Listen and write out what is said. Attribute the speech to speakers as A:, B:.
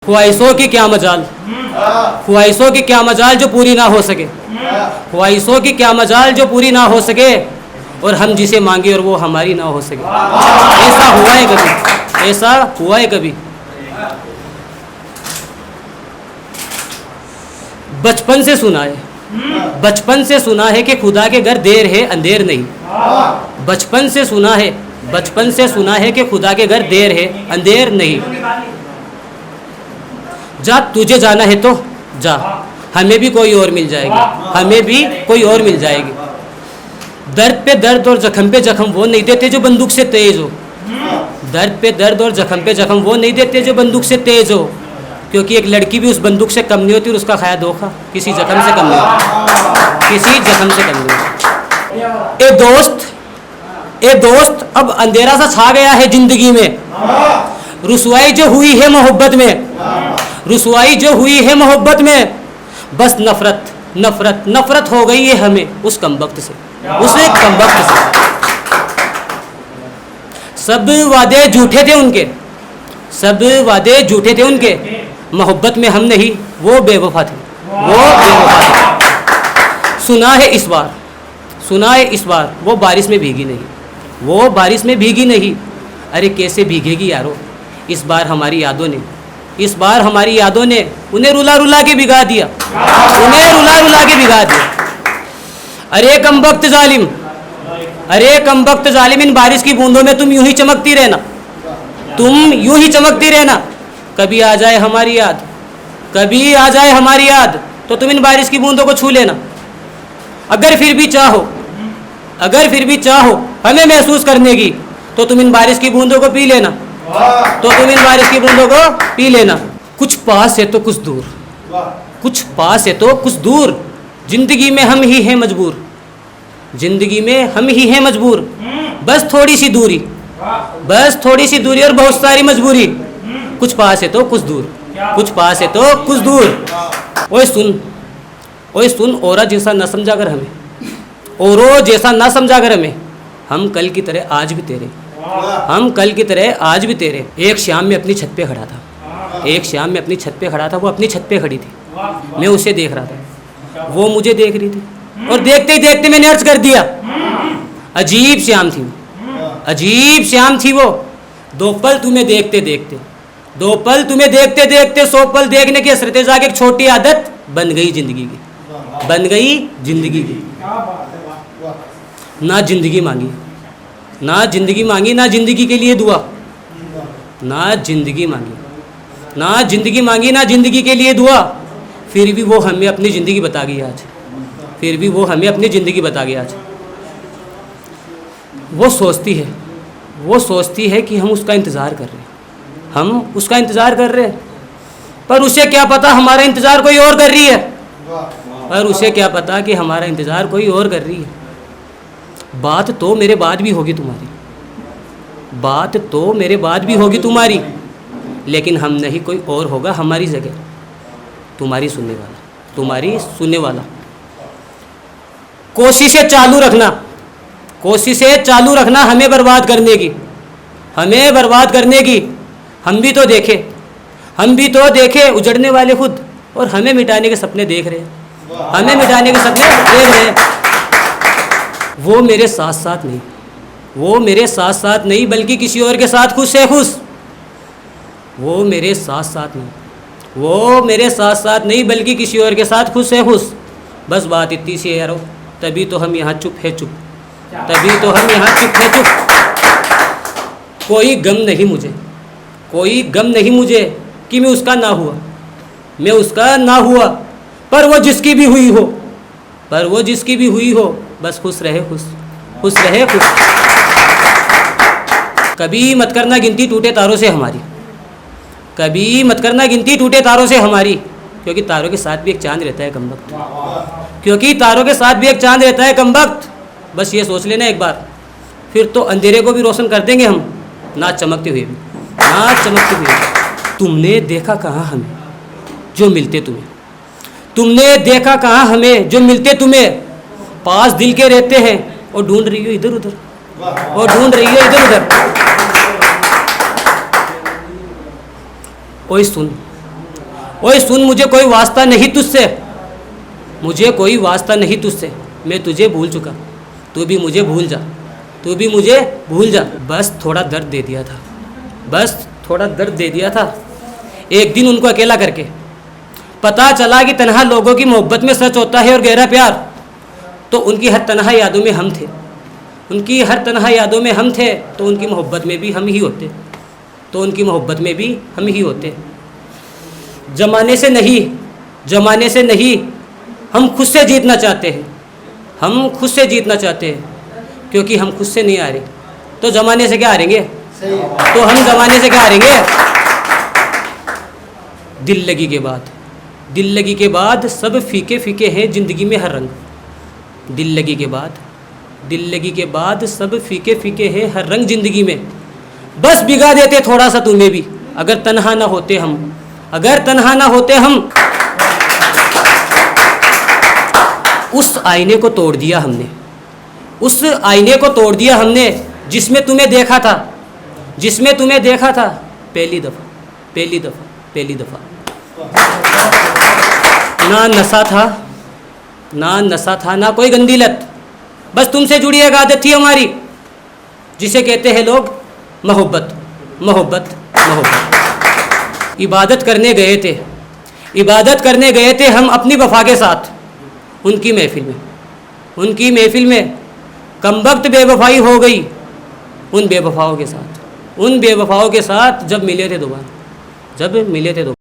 A: ख्वाहिशों की क्या मजाल, ख्वाहिशों की क्या मजाल जो पूरी ना हो सके, ख्वाहिशों की क्या मजाल जो पूरी ना हो सके, और हम जिसे मांगे और वो हमारी ना हो सके। ऐसा हुआ है कभी, ऐसा हुआ है कभी? बचपन से सुना है, बचपन से सुना है कि खुदा के घर देर है अंधेर नहीं। बचपन से सुना है, बचपन से सुना है कि खुदा के घर देर है अंधेर नहीं। जा तुझे जाना है तो जा, हमें भी कोई और मिल जाएगी, हमें भी कोई और मिल जाएगी। दर्द पे दर्द और जख्म पे जख्म वो नहीं देते जो बंदूक से तेज हो, दर्द पे दर्द और जख्म पे जख्म वो नहीं देते जो बंदूक से तेज हो, क्योंकि एक लड़की भी उस बंदूक से कम नहीं होती और उसका खाया धोखा किसी जख्म से कम नहीं होता, किसी जख्म से कम नहीं होता। ए दोस्त अब अंधेरा सा छा गया है जिंदगी में, रुसवाई जो हुई है मोहब्बत में, रुसवाई जो हुई है मोहब्बत में, बस नफरत नफरत नफरत हो गई है हमें उस कमबख्त से, उस कमबख्त से। सब वादे झूठे थे उनके, सब वादे झूठे थे उनके, मोहब्बत में हम नहीं वो बेवफा थे, वो बेवफा थे। सुना है इस बार, सुना है इस बार वो बारिश में भीगी नहीं, वो बारिश में भीगी नहीं। अरे कैसे भीगेगी यारो, इस बार हमारी यादों ने, इस बार हमारी यादों ने उन्हें रुला रुला के भिगा दिया, उन्हें रुला रुला के भिगा दिया। अरे कमबख्त जालिम, अरे कमबख्त जालिम, इन बारिश की बूंदों में तुम यूं ही चमकती रहना, तुम यूं ही चमकती रहना। कभी आ जाए हमारी याद, कभी आ जाए हमारी याद, तो तुम इन बारिश की बूंदों को छू लेना। अगर फिर भी चाहो, अगर फिर भी चाहो हमें महसूस करने की, तो तुम इन बारिश की बूंदों को पी लेना, तो तुम इन बारिश की बूंदों को पी लेना। कुछ पास है तो कुछ दूर, कुछ पास है तो कुछ दूर, जिंदगी में हम ही हैं मजबूर, जिंदगी में हम ही हैं मजबूर। बस थोड़ी सी दूरी, बस थोड़ी सी दूरी और बहुत सारी मजबूरी। कुछ पास है तो कुछ दूर, कुछ पास है तो कुछ दूर। ओए सुन, ओए सुन, औरा जैसा ना समझा कर हमें, औरों जैसा ना समझा कर हमें, हम कल की तरह आज भी तेरे, हम कल की तरह आज भी तेरे। एक शाम में अपनी छत पे खड़ा था, एक शाम में अपनी छत पे खड़ा था, वो अपनी छत पे खड़ी थी, मैं उसे देख रहा था, वो मुझे देख रही थी, और देखते ही देखते मैंने अर्ज कर दिया। अजीब शाम थी, अजीब शाम थी वो। दो पल तुम्हें देखते देखते, दो पल तुम्हें देखते देखते, 100 पल देखने की हसरतें जाके एक छोटी आदत बन गई जिंदगी की, बन गई जिंदगी की। ना जिंदगी मांगी, ना जिंदगी मांगी, ना जिंदगी के लिए दुआ, ना जिंदगी मांगी, ना जिंदगी मांगी, ना जिंदगी के लिए दुआ। फिर भी वो हमें अपनी ज़िंदगी बता गई आज, फिर भी वो हमें अपनी ज़िंदगी बता गई आज। वो सोचती है, वो सोचती है कि हम उसका इंतज़ार कर रहे हैं, हम उसका इंतज़ार कर रहे हैं, पर उसे क्या पता हमारा इंतज़ार कोई और कर रही है, पर उसे क्या पता कि हमारा इंतज़ार कोई और कर रही है। बात तो मेरे बाद भी होगी तुम्हारी, बात तो मेरे बाद भी होगी तुम्हारी, लेकिन हम नहीं कोई और होगा हमारी जगह, तुम्हारी सुनने वाला, तुम्हारी सुनने वाला। कोशिशें चालू रखना, कोशिशें चालू रखना हमें बर्बाद करने की, हमें बर्बाद करने की। हम भी तो देखे, हम भी तो देखे उजड़ने वाले खुद, और हमें मिटाने के सपने देख रहे हैं, हमें मिटाने के सपने देख रहे हैं। वो मेरे साथ साथ नहीं, वो मेरे साथ साथ नहीं, बल्कि किसी और के साथ खुश है खुश। वो मेरे साथ साथ नहीं, वो मेरे साथ साथ नहीं, बल्कि किसी और के साथ खुश है खुश। बस बात इतनी सी है यारो, तभी तो हम यहाँ चुप है चुप, तभी तो हम यहाँ चुप है चुप। कोई गम नहीं मुझे, कोई गम नहीं मुझे कि मैं उसका ना हुआ, मैं उसका ना हुआ, पर वो जिसकी भी हुई हो, पर वो जिसकी भी हुई हो, बस खुश रहे खुश, खुश रहे खुश। कभी मत करना गिनती टूटे तारों से हमारी, कभी मत करना गिनती टूटे तारों से हमारी, क्योंकि तारों के साथ भी एक चांद रहता है कमबख्त, क्योंकि तारों के साथ भी एक चांद रहता है कमबख्त। बस ये सोच लेना एक बार, फिर तो अंधेरे को भी रोशन कर देंगे हम, ना चमकते हुए भी, ना चमकते हुए भी। तुमने देखा कहाँ हमें जो मिलते तुम्हें, तुमने देखा कहाँ हमें जो मिलते तुम्हें। पास दिल के रहते हैं और ढूंढ रही हो इधर उधर, और ढूंढ रही हो इधर उधर। ओए सुन, ओए सुन, मुझे कोई वास्ता नहीं तुझसे, मुझे कोई वास्ता नहीं तुझसे, मैं तुझे भूल चुका, तू भी मुझे भूल जा, तू भी मुझे भूल जा। बस थोड़ा दर्द दे दिया था, बस थोड़ा दर्द दे दिया था। एक दिन उनको अकेला करके पता चला कि तन्हा लोगों की मोहब्बत में सच होता है और गहरा प्यार। तो उनकी हर तन्हा यादों में हम थे, उनकी हर तन्हा यादों में हम थे, तो उनकी मोहब्बत में भी हम ही होते, तो उनकी मोहब्बत में भी हम ही होते। ज़माने से नहीं, ज़माने से नहीं, हम खुद से जीतना चाहते हैं, हम खुद से जीतना चाहते हैं, क्योंकि हम खुद से नहीं आ रहे तो ज़माने से क्या हारेंगे, तो हम ज़माने से क्या हारेंगे। दिल लगी के बाद, दिल लगी के बाद सब फीके फीके हैं ज़िंदगी में हर रंग। दिल लगी के बाद, दिल लगी के बाद सब फीके फीके हैं हर रंग ज़िंदगी में। बस भिगा देते थोड़ा सा तुम्हें भी, अगर तन्हा ना होते हम, अगर तन्हा ना होते हम। उस आईने को तोड़ दिया हमने, उस आईने को तोड़ दिया हमने, जिसमें तुम्हें देखा था, जिसमें तुम्हें देखा था पहली दफ़ा, पहली दफ़ा, पहली दफ़ा। ना नशा था, ना नशा था, ना कोई गंदी लत, बस तुमसे जुड़ी एक आदत थी हमारी, जिसे कहते हैं लोग मोहब्बत, मोहब्बत, मोहब्बत। इबादत करने गए थे, इबादत करने गए थे हम अपनी वफा के साथ, उनकी महफिल में, उनकी महफिल में कमबख्त बेवफाई हो गई उन बेवफाओं के साथ, उन बेवफाओं के साथ जब मिले थे दोबारा, जब मिले थे दोबारा।